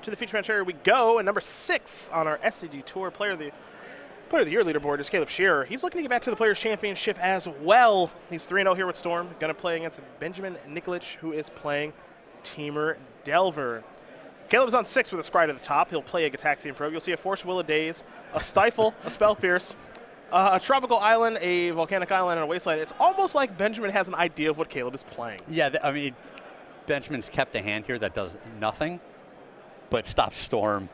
To the feature match area we go, and number 6 on our SCG Tour Player of the Year leaderboard is Caleb Scherer. He's looking to get back to the Players' Championship as well. He's 3-0 here with Storm. Going to play against Benjamin Nikolich, who is playing Teamer Delver. Caleb's on 6 with a Scry to the top. He'll play a Gataxian Probe. You'll see a Force Will of Daze, a Stifle, a Spell Pierce, a Tropical Island, a Volcanic Island, and a Wasteland. It's almost like Benjamin has an idea of what Caleb is playing. Yeah, I mean, Benjamin's kept a hand here that does nothing but stop Storm.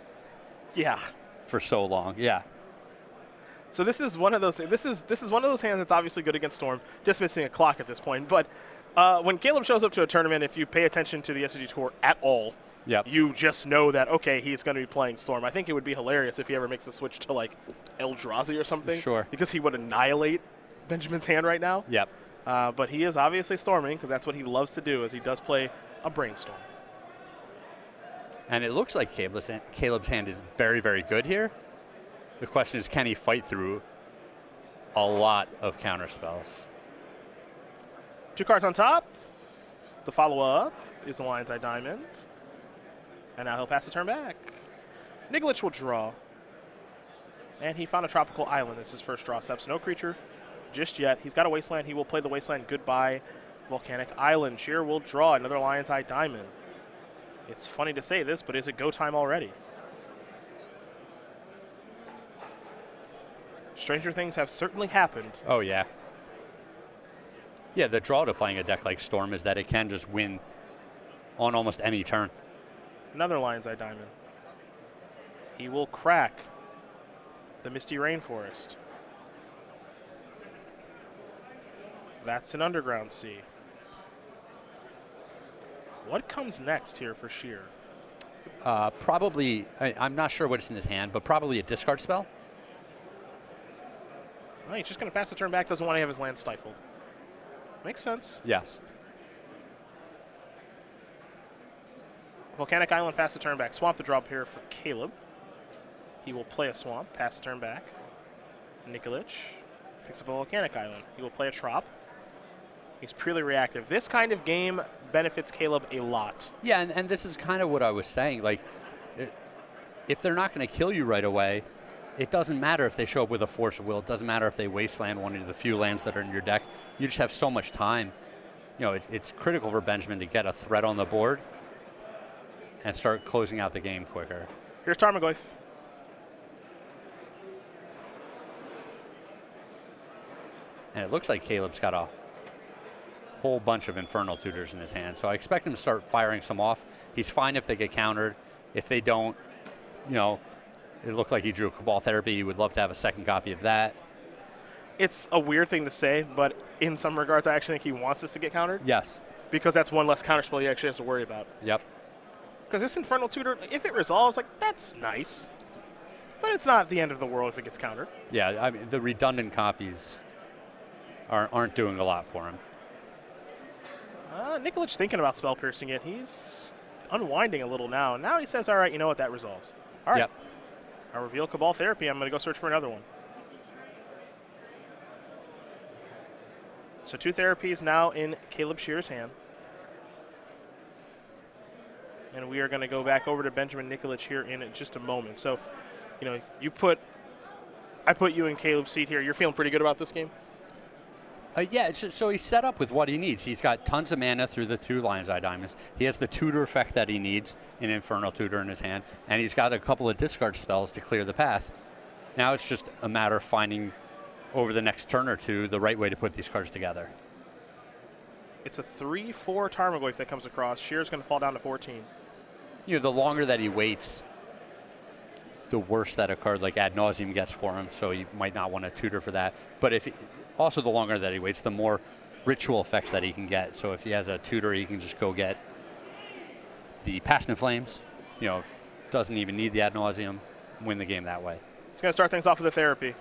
Yeah. For so long. Yeah. So this is one of those. This is one of those hands that's obviously good against Storm. Just missing a clock at this point. But when Caleb shows up to a tournament, if you pay attention to the SCG Tour at all, you just know that okay, he's going to be playing Storm. I think it would be hilarious if he ever makes a switch to like Eldrazi or something. Sure. Because he would annihilate Benjamin's hand right now. Yep. But he is obviously storming because that's what he loves to do. As he does play a Brainstorm. And it looks like Caleb's hand is very, very good here. The question is, can he fight through a lot of counter spells? 2 cards on top. The follow-up is the Lion's Eye Diamond. And now he'll pass the turn back. Nikolich will draw. And he found a Tropical Island. This is his first draw step. So no creature just yet. He's got a Wasteland. He will play the Wasteland. Goodbye, Volcanic Island. Scherer will draw another Lion's Eye Diamond. It's funny to say this, but is it go time already? Stranger things have certainly happened. Oh, yeah. Yeah, the draw to playing a deck like Storm is that it can just win on almost any turn. Another Lion's Eye Diamond. He will crack the Misty Rainforest. That's an Underground Sea. What comes next here for Scherer? Probably, I'm not sure what's in his hand, but probably a discard spell. Oh, he's just going to pass the turn back, doesn't want to have his land stifled. Makes sense. Yes. Volcanic Island, pass the turn back. Swamp the drop here for Caleb. He will play a Swamp, pass the turn back. Nikolich picks up a Volcanic Island. He will play a Trop. He's purely reactive. This kind of game benefits Caleb a lot. Yeah, and this is kind of what I was saying. Like, if they're not going to kill you right away, it doesn't matter if they show up with a Force of Will. It doesn't matter if they wasteland one of the few lands that are in your deck. You just have so much time. You know, it's critical for Benjamin to get a threat on the board and start closing out the game quicker. Here's Tarmogoyf. And it looks like Caleb's got a whole bunch of Infernal Tutors in his hand. So I expect him to start firing some off. He's fine if they get countered. If they don't, you know, it looked like he drew a Cabal Therapy. He would love to have a second copy of that. It's a weird thing to say, but in some regards, I actually think he wants us to get countered. Yes. Because that's one less counterspell he actually has to worry about. Yep. Because this Infernal Tutor, if it resolves, like, that's nice. But it's not the end of the world if it gets countered. Yeah, I mean, the redundant copies aren't doing a lot for him. Nikolich thinking about spell piercing it. He's unwinding a little now. Now he says, all right, you know what, that resolves. All right. Yep. I reveal Cabal Therapy. I'm going to go search for another one. So 2 therapies now in Caleb Scherer's hand. And we are going to go back over to Benjamin Nikolich here in just a moment. So, you know, I put you in Caleb's seat here. You're feeling pretty good about this game? Yeah, so he's set up with what he needs. He's got tons of mana through the 2 Lion's Eye Diamonds. He has the tutor effect that he needs, an Infernal Tutor in his hand, and he's got a couple of discard spells to clear the path. Now it's just a matter of finding, over the next turn or two, the right way to put these cards together. It's a 3/4 Tarmogoyf that comes across. Scherer's going to fall down to 14. You know, the longer that he waits, the worse that a card like Ad Nauseam gets for him, so you might not want to tutor for that. But also the longer that he waits, the more ritual effects that he can get. So if he has a tutor, he can just go get the Passion Flames. You know, doesn't even need the Ad Nauseam, win the game that way. He's going to start things off with a therapy.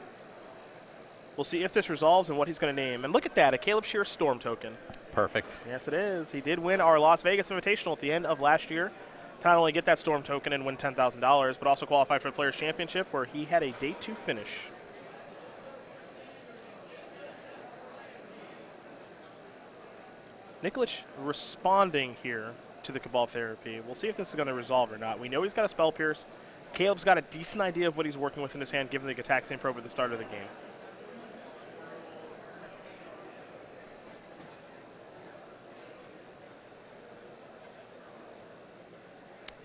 We'll see if this resolves and what he's going to name. And look at that, a Caleb Scherer Storm token. Perfect. Yes, it is. He did win our Las Vegas Invitational at the end of last year. To not only get that Storm token and win $10,000, but also qualify for the Players' Championship, where he had a day 2 finish. Nikolich responding here to the Cabal Therapy. We'll see if this is going to resolve or not. We know he's got a Spell Pierce. Caleb's got a decent idea of what he's working with in his hand, given the Gataxian Probe at the start of the game.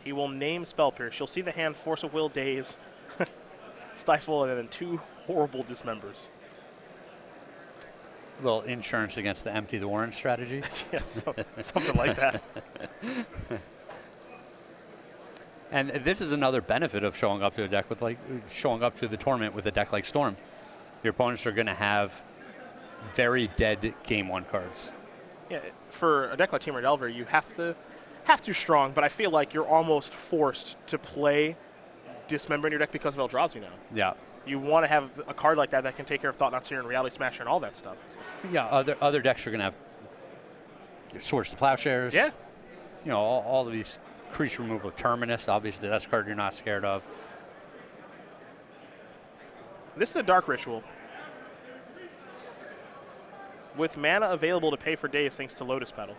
He will name Spell Pierce. You'll see the hand Force of Will, Daze, Stifle, and then 2 horrible Dismembers. A little insurance against the empty the warren strategy. Yeah, something like that. And this is another benefit of showing up to a deck with showing up to the tournament with a deck like Storm. Your opponents are going to have very dead game 1 cards. Yeah, for a deck like Temur Delver, you have to strong, but I feel like you're almost forced to play Dismember in your deck because of Eldrazi now. Yeah. You want to have a card like that that can take care of Thought-Knot Seer and Reality Smasher and all that stuff. Yeah, other decks are going to have Swords to Plowshares. Yeah. You know, all of these creature removal. Terminus, obviously, that's a card you're not scared of. This is a Dark Ritual. With mana available to pay for days thanks to Lotus Petal.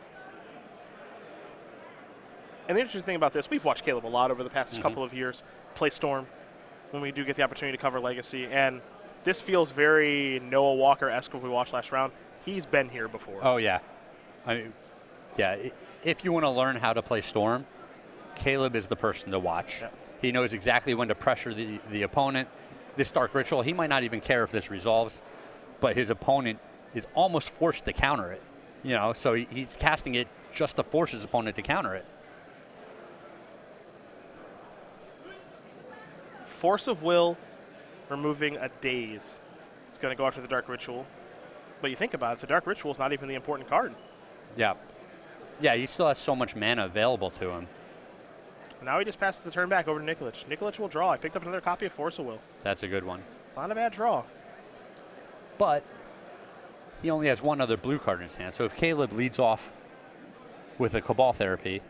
And the interesting thing about this, we've watched Caleb a lot over the past couple of years play Storm when we do get the opportunity to cover Legacy. And this feels very Noah Walker-esque what we watched last round. He's been here before. Oh, yeah. I mean, yeah, if you want to learn how to play Storm, Caleb is the person to watch. Yeah. He knows exactly when to pressure the opponent. This Dark Ritual, he might not even care if this resolves, but his opponent is almost forced to counter it. You know, so he's casting it just to force his opponent to counter it. Force of Will, removing a Daze. It's going to go after the Dark Ritual. But you think about it, the Dark Ritual is not even the important card. Yeah. Yeah, he still has so much mana available to him. Now he just passes the turn back over to Nikolich. Nikolich will draw. I picked up another copy of Force of Will. That's a good one. It's not a bad draw. But he only has 1 other blue card in his hand. So if Caleb leads off with a Cabal Therapy,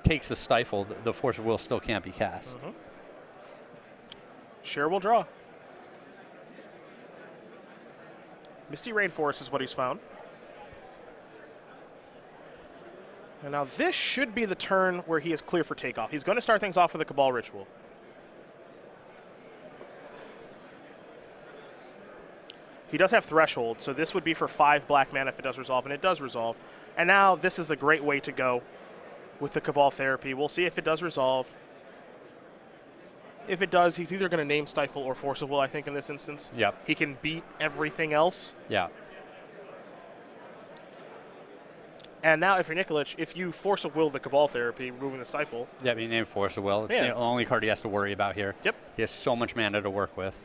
takes the Stifle, the Force of Will still can't be cast. Scherer will draw. Misty Rainforest is what he's found. And now this should be the turn where he is clear for takeoff. He's going to start things off with a Cabal Ritual. He does have Threshold, so this would be for 5 black mana if it does resolve, and it does resolve. And now this is the great way to go with the Cabal Therapy. We'll see if it does resolve. If it does, he's either going to name Stifle or Force of Will, I think, in this instance. Yep. He can beat everything else. Yeah. And now, if you're Nikolich, if you Force of Will the Cabal Therapy, removing the Stifle. Yeah, he named Force of Will. It's the only card he has to worry about here. Yep. He has so much mana to work with.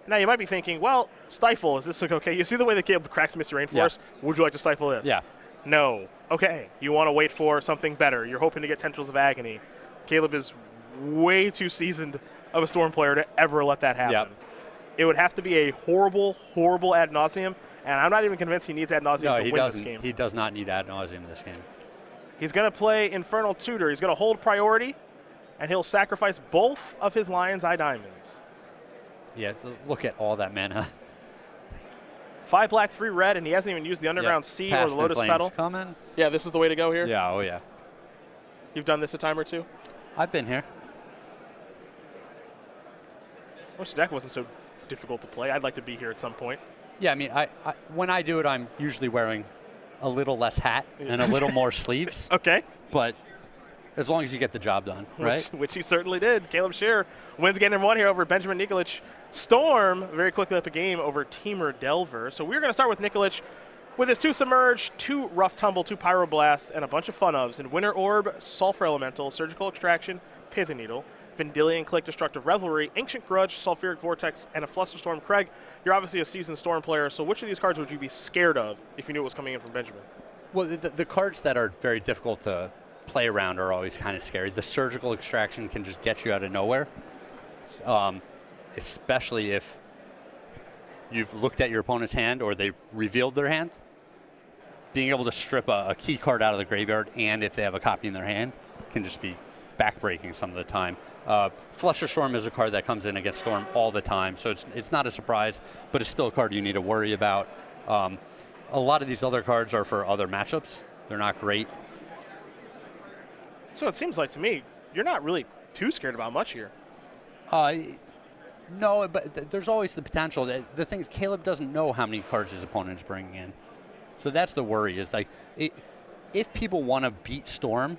Now, you might be thinking, well, Stifle, is this okay? You see the way that Caleb cracks Misty Rainforest? Yeah. Would you like to Stifle this? Yeah. No. Okay. You want to wait for something better. You're hoping to get Tendrils of Agony. Caleb is way too seasoned of a Storm player to ever let that happen. Yep. It would have to be a horrible, horrible ad nauseum, and I'm not even convinced he needs ad nauseum to win this game. He does not need ad nauseum in this game. He's going to play Infernal Tutor. He's going to hold priority, and he'll sacrifice both of his Lion's Eye Diamonds. Yeah, look at all that mana. 5 black, 3 red, and he hasn't even used the Underground Sea or the Lotus Petal. Coming. Yeah, this is the way to go here? Yeah, oh yeah. You've done this a time or two? I've been here. I wish the deck wasn't so difficult to play. I'd like to be here at some point. Yeah, I mean, when I do it, I'm usually wearing a little less hat and a little more sleeves. Okay. But as long as you get the job done, right? Which he certainly did. Caleb Scherer wins game number 1 here over Benjamin Nikolich. Storm very quickly up a game over Temur Delver. So we're going to start with Nikolich with his 2 Submerge, 2 Rough Tumble, 2 Pyroblast, and a bunch of fun ofs in Winter Orb, Sulfur Elemental, Surgical Extraction, Pithing Needle, Vendilion Click, Destructive Revelry, Ancient Grudge, Sulfuric Vortex, and a Flusterstorm. Craig, you're obviously a seasoned Storm player, so which of these cards would you be scared of if you knew it was coming in from Benjamin? Well, the cards that are very difficult to play around are always kind of scary. The Surgical Extraction can just get you out of nowhere, especially if you've looked at your opponent's hand or they've revealed their hand. Being able to strip a key card out of the graveyard, and if they have a copy in their hand, can just be backbreaking some of the time. Flusterstorm is a card that comes in against Storm all the time, so it's not a surprise, but it's still a card you need to worry about. A lot of these other cards are for other matchups. They're not great So it seems like to me, you're not really too scared about much here. No, but there's always the potential. The thing is, Caleb doesn't know how many cards his opponent's bringing in. So that's the worry, is like, if people want to beat Storm,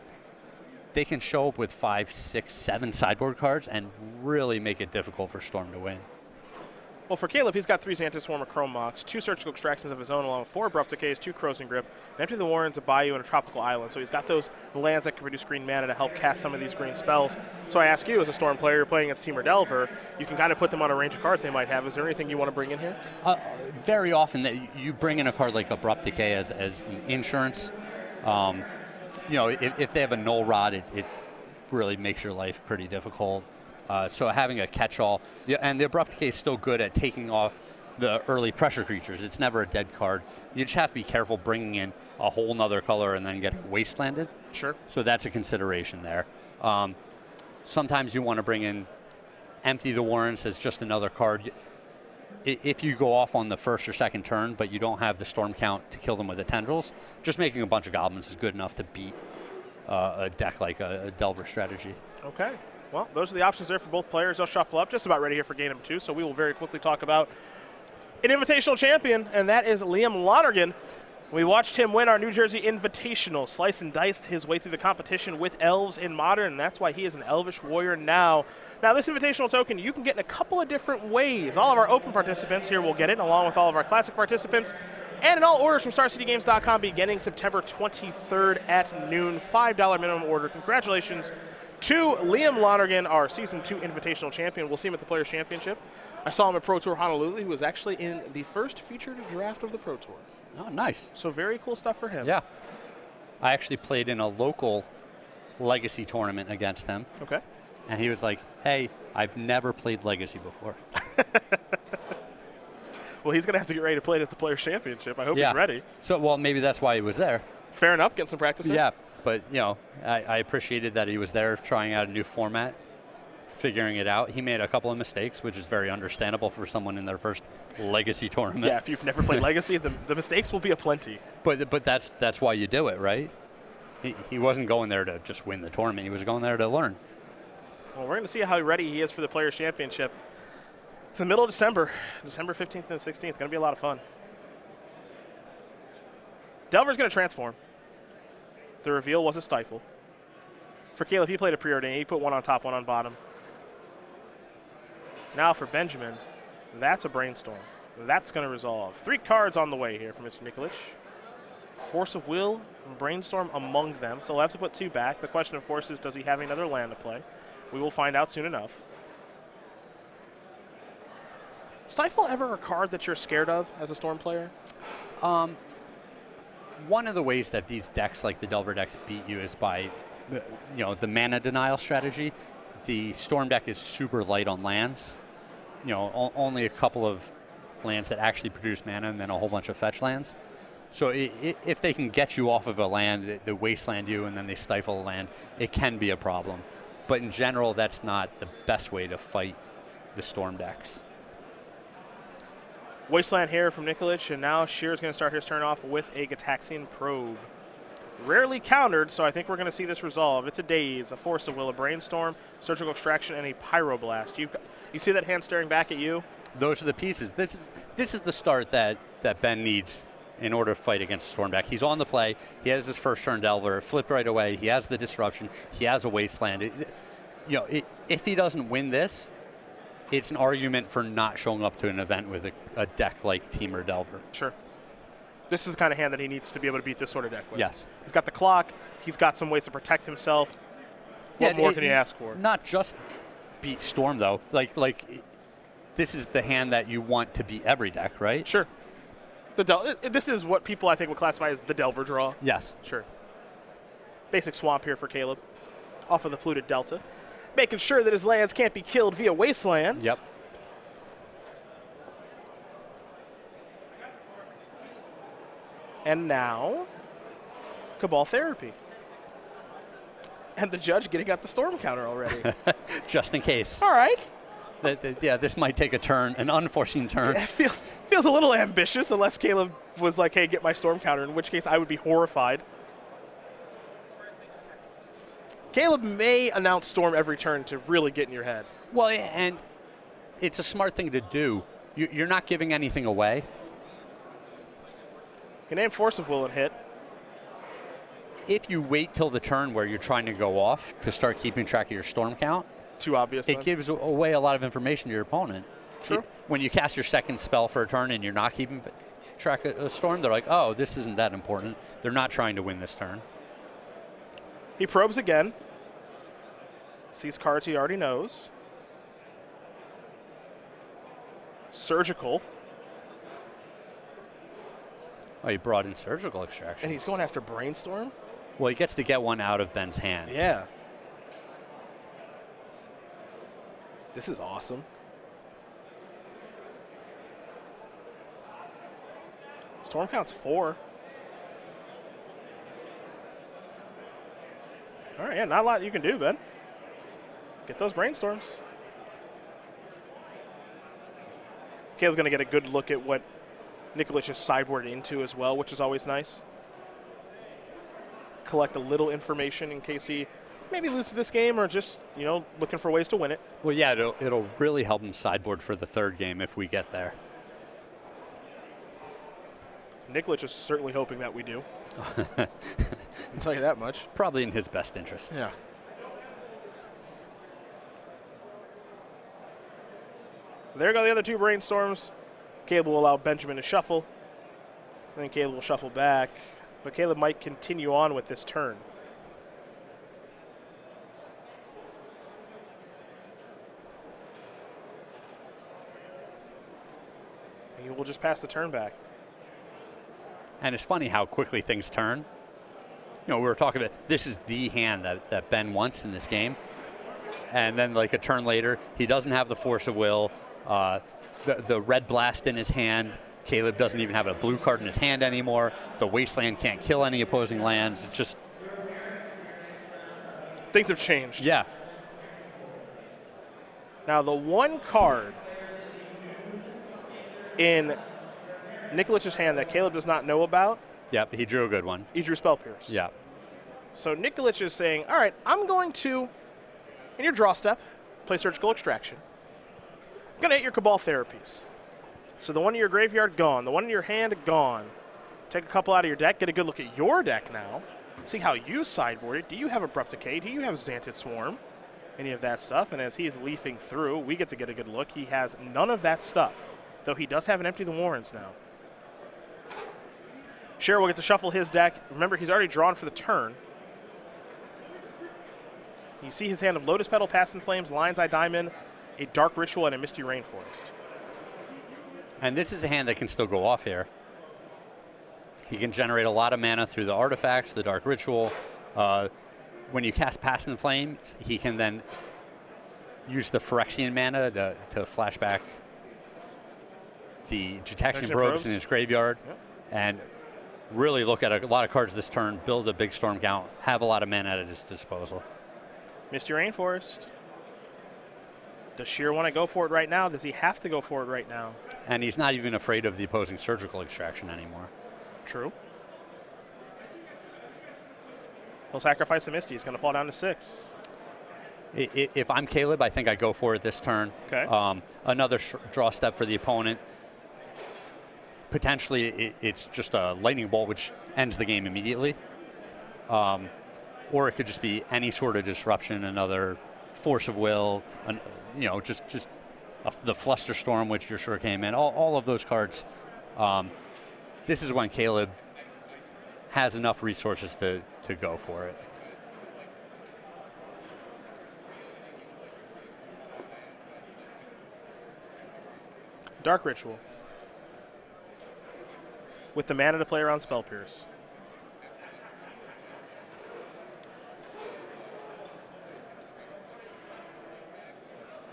they can show up with 5, 6, 7 sideboard cards and really make it difficult for Storm to win. Well, for Caleb, he's got 3 Xanthus Swarm of Chrome Mox, 2 Surgical Extractions of his own, along with 4 Abrupt Decays, 2 Crossing Grip, an Empty the Warrens, a Bayou, and a Tropical Island. So he's got those lands that can produce green mana to help cast some of these green spells. So I ask you, as a Storm player, you're playing against Temur Delver, you can kind of put them on a range of cards they might have. Is there anything you want to bring in here? Very often that you bring in a card like Abrupt Decay as an insurance. You know, if they have a Null Rod, it really makes your life pretty difficult. So having a catch-all, and the Abrupt Decay is still good at taking off the early pressure creatures. It's never a dead card. You just have to be careful bringing in a whole nother color and then getting wastelanded. Sure. So that's a consideration there. Sometimes you want to bring in Empty the Warrens as just another card. If you go off on the first or second turn, but you don't have the storm count to kill them with the tendrils, just making a bunch of goblins is good enough to beat a deck like a Delver strategy. Okay. Well, those are the options there for both players. They'll shuffle up, just about ready here for game number 2, so we will very quickly talk about an Invitational champion, and that is Liam Lonergan. We watched him win our New Jersey Invitational, slice and diced his way through the competition with Elves in Modern, and that's why he is an Elvish Warrior now. Now, this Invitational token you can get in a couple of different ways. All of our Open participants here will get it, along with all of our Classic participants, and in all orders from StarCityGames.com beginning September 23rd at noon. $5 minimum order. Congratulations to Liam Lonergan, our Season 2 Invitational champion. We'll see him at the Players' Championship. I saw him at Pro Tour Honolulu. He was actually in the first featured draft of the Pro Tour. Oh, nice. So very cool stuff for him. Yeah. I actually played in a local Legacy tournament against him. Okay. And he was like, hey, I've never played Legacy before. Well, he's going to have to get ready to play it at the Players' Championship. I hope he's ready. So, well, maybe that's why he was there. Fair enough. Getting some practice in. Yeah. But, you know, I appreciated that he was there trying out a new format, figuring it out. He made a couple of mistakes, which is very understandable for someone in their first Legacy tournament. Yeah, if you've never played Legacy, the mistakes will be aplenty. But that's why you do it, right? He wasn't going there to just win the tournament. He was going there to learn. Well, we're going to see how ready he is for the Players' Championship. It's the middle of December, December 15th and 16th. Going to be a lot of fun. Delver's going to transform. The reveal was a Stifle. For Caleb, he played a Preordain. He put one on top, one on bottom. Now for Benjamin, that's a Brainstorm. That's going to resolve. 3 cards on the way here for Mr. Nikolich. Force of Will and Brainstorm among them, so we'll have to put 2 back. The question, of course, is does he have another land to play? We will find out soon enough. Stifle ever a card that you're scared of as a Storm player? One of the ways that these decks, like the Delver decks, beat you is by, you know, the mana denial strategy. The Storm deck is super light on lands. You know, only a couple of lands that actually produce mana and then a whole bunch of fetch lands. So if they can get you off of a land, they wasteland you and then they stifle a land, it can be a problem. But in general, that's not the best way to fight the Storm decks. Wasteland here from Nikolich, and now Scheer's going to start his turn off with a Gataxian Probe. Rarely countered, so I think we're going to see this resolve. It's a Daze, a Force of Will, a Brainstorm, Surgical Extraction, and a Pyroblast. You see that hand staring back at you? Those are the pieces. This is the start that Ben needs in order to fight against Storm deck. He's on the play. He has his first turn Delver, flipped right away. He has the Disruption. He has a Wasteland. You know, if he doesn't win this, it's an argument for not showing up to an event with a deck like Temur Delver. Sure. This is the kind of hand that he needs to be able to beat this sort of deck with. Yes. He's got the clock. He's got some ways to protect himself. What more can he ask for? Not just beat Storm, though. Like this is the hand that you want to beat every deck, right? Sure. This is what people, I think, would classify as the Delver draw. Yes. Sure. Basic swamp here for Caleb. Off of the Polluted Delta. Making sure that his lands can't be killed via Wasteland. Yep. And now, Cabal Therapy. And the judge getting out the storm counter already. Just in case. All right. Yeah, this might take a turn, an unforeseen turn. It feels a little ambitious unless Caleb was like, hey, get my storm counter, in which case I would be horrified. Caleb may announce Storm every turn to really get in your head. Well, and it's a smart thing to do. You're not giving anything away. You name Force of Will and hit. If you wait till the turn where you're trying to go off to start keeping track of your storm count, too obvious. It gives away a lot of information to your opponent. True. When you cast your second spell for a turn and you're not keeping track of a storm, they're like, oh, this isn't that important. They're not trying to win this turn. He probes again. Sees cards he already knows. Surgical. Oh, he brought in Surgical Extraction. And he's going after Brainstorm? Well, he gets to get one out of Ben's hand. Yeah. This is awesome. Storm count's 4. All right, yeah, not a lot you can do, Ben. Get those Brainstorms. Caleb's going to get a good look at what Nikolich is sideboard into as well, which is always nice. Collect a little information in case he maybe loses this game or just, you know, looking for ways to win it. Well, yeah, it'll really help him sideboard for the third game if we get there. Nikolich is certainly hoping that we do. I'll tell you that much. Probably in his best interest. Yeah. There go the other 2 Brainstorms. Caleb will allow Benjamin to shuffle. Then Caleb will shuffle back. But Caleb might continue on with this turn. He will just pass the turn back. And it's funny how quickly things turn. You know, we were talking about this is the hand that Ben wants in this game. And then like a turn later, he doesn't have the Force of Will. The red blast in his hand. Caleb doesn't even have a blue card in his hand anymore. The Wasteland can't kill any opposing lands. It's just... Things have changed. Yeah. Now the one card in Nikolich's hand that Caleb does not know about. Yep, he drew a good one. He drew Spell Pierce. Yeah. So Nikolich is saying, all right, I'm going to, in your draw step, play Surgical Extraction. I'm going to hit your Cabal Therapies. So the one in your graveyard, gone. The one in your hand, gone. Take a couple out of your deck. Get a good look at your deck now. See how you sideboard it. Do you have Abrupt Decay? Do you have Xanted Swarm? Any of that stuff. And as he is leafing through, we get to get a good look. He has none of that stuff, though he does have an Empty the Warrens now. Scherer will get to shuffle his deck. Remember, he's already drawn for the turn. You see his hand of Lotus Petal, Past in Flames, Lion's Eye Diamond, a Dark Ritual, and a Misty Rainforest. And this is a hand that can still go off here. He can generate a lot of mana through the artifacts, the Dark Ritual. When you cast Past in Flames, he can then use the Phyrexian mana to flash back the Gitaxian Probes in his graveyard. Yep. And really look at a lot of cards this turn, build a big storm count, have a lot of mana at his disposal. Misty Rainforest. Does Scherer want to go for it right now? Does he have to go for it right now? And he's not even afraid of the opposing Surgical Extraction anymore. True. He'll sacrifice a Misty. He's going to fall down to 6. If I'm Caleb, I think I go for it this turn. Okay. Another draw step for the opponent. Potentially, it's just a Lightning Bolt, which ends the game immediately. Or it could just be any sort of disruption, another Force of Will, you know, just the Flusterstorm, which you're sure came in. All of those cards. This is when Caleb has enough resources to go for it. Dark Ritual. With the mana to play around Spell Pierce.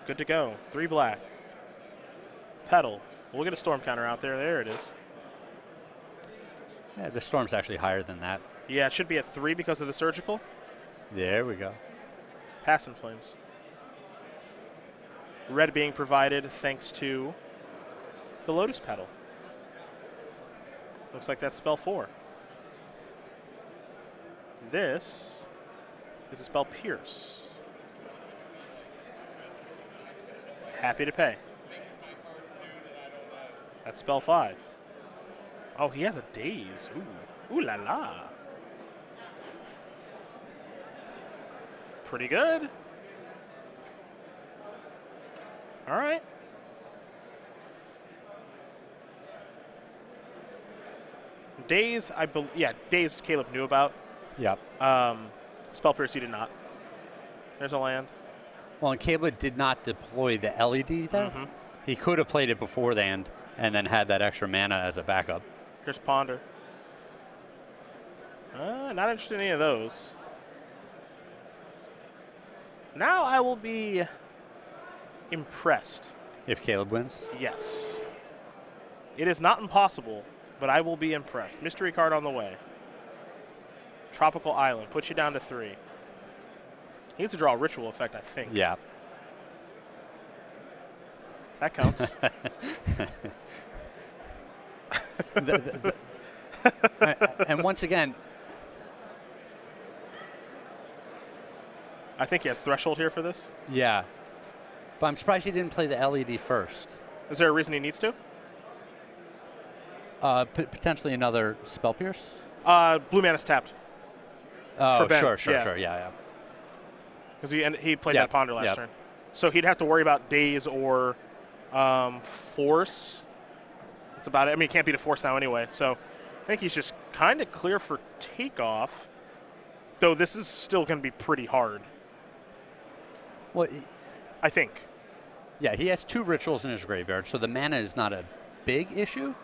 Good to go. 3 black. Petal. We'll get a storm counter out there. There it is. Yeah, the storm's actually higher than that. Yeah, it should be at 3 because of the surgical. There we go. Pass in Flames. Red being provided thanks to the Lotus Petal. Looks like that's spell 4. This Is it spell Pierce? Happy to pay. That's spell 5. Oh, he has a daze. Ooh. Ooh la la. Pretty good. All right. Daze, Daze Caleb knew about. Yep. Spell Pierce he did not. There's a land. Well, and Caleb did not deploy the LED there. Mm-hmm. He could have played it beforehand and then had that extra mana as a backup. Here's Ponder. Not interested in any of those. Now I will be impressed. If Caleb wins? Yes. It is not impossible, but I will be impressed. Mystery card on the way. Tropical Island. Puts you down to 3. He needs to draw a ritual effect, I think. Yeah. That counts. And once again, I think he has Threshold here for this. yeah. But I'm surprised he didn't play the LED first. Is there a reason he needs to? Potentially another Spell Pierce? Blue Mana's tapped. Oh, For Ben, sure, yeah. Because he played Yep, that Ponder last yep. turn. So he'd have to worry about Daze or Force. That's about it. I mean, he can't beat a Force now anyway. So I think he's just kind of clear for takeoff. Though this is still going to be pretty hard. Well, I think. yeah, he has 2 rituals in his graveyard, so the mana is not a big issue.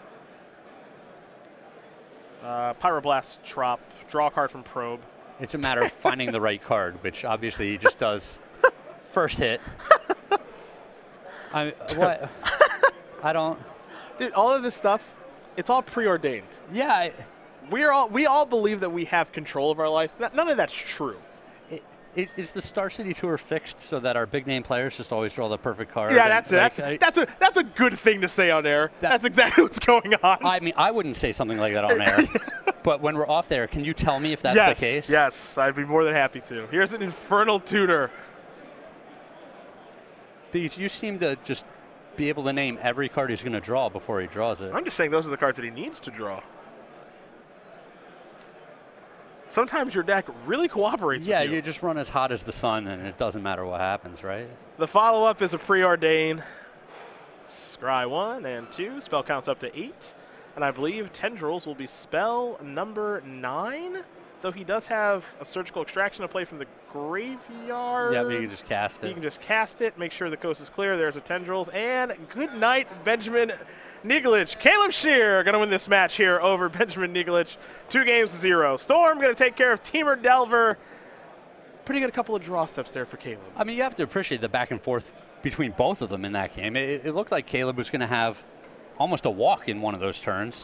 Pyroblast, Trop, draw a card from Probe. It's a matter of finding the right card, which obviously he just does first hit. What? I don't. Dude, all of this stuff, it's all preordained. Yeah. We all believe that we have control of our life. None of that's true. Is the Star City Tour fixed so that our big name players just always draw the perfect card? Yeah, that's it. That's a good thing to say on air. That's exactly what's going on. I mean, I wouldn't say something like that on air. But when we're off there, can you tell me if that's the case? Yes, I'd be more than happy to. Here's an Infernal Tutor. Because you seem to just be able to name every card he's going to draw before he draws it. I'm just saying those are the cards that he needs to draw. Sometimes your deck really cooperates Yeah, with you. you just run as hot as the sun, and it doesn't matter what happens, right? The follow-up is a preordain. Scry 1 and 2. Spell counts up to 8. And I believe Tendrils will be spell number 9. Though he does have a Surgical Extraction to play from the graveyard. Yeah, but you can just cast it. You can just cast it, make sure the coast is clear. There's a Tendrils. And good night, Benjamin Nikolich. Caleb Scherer going to win this match here over Benjamin Nikolich. 2-0. Storm going to take care of Teamer Delver. Pretty good couple of draw steps there for Caleb. I mean, you have to appreciate the back and forth between both of them in that game. It looked like Caleb was going to have almost a walk in one of those turns.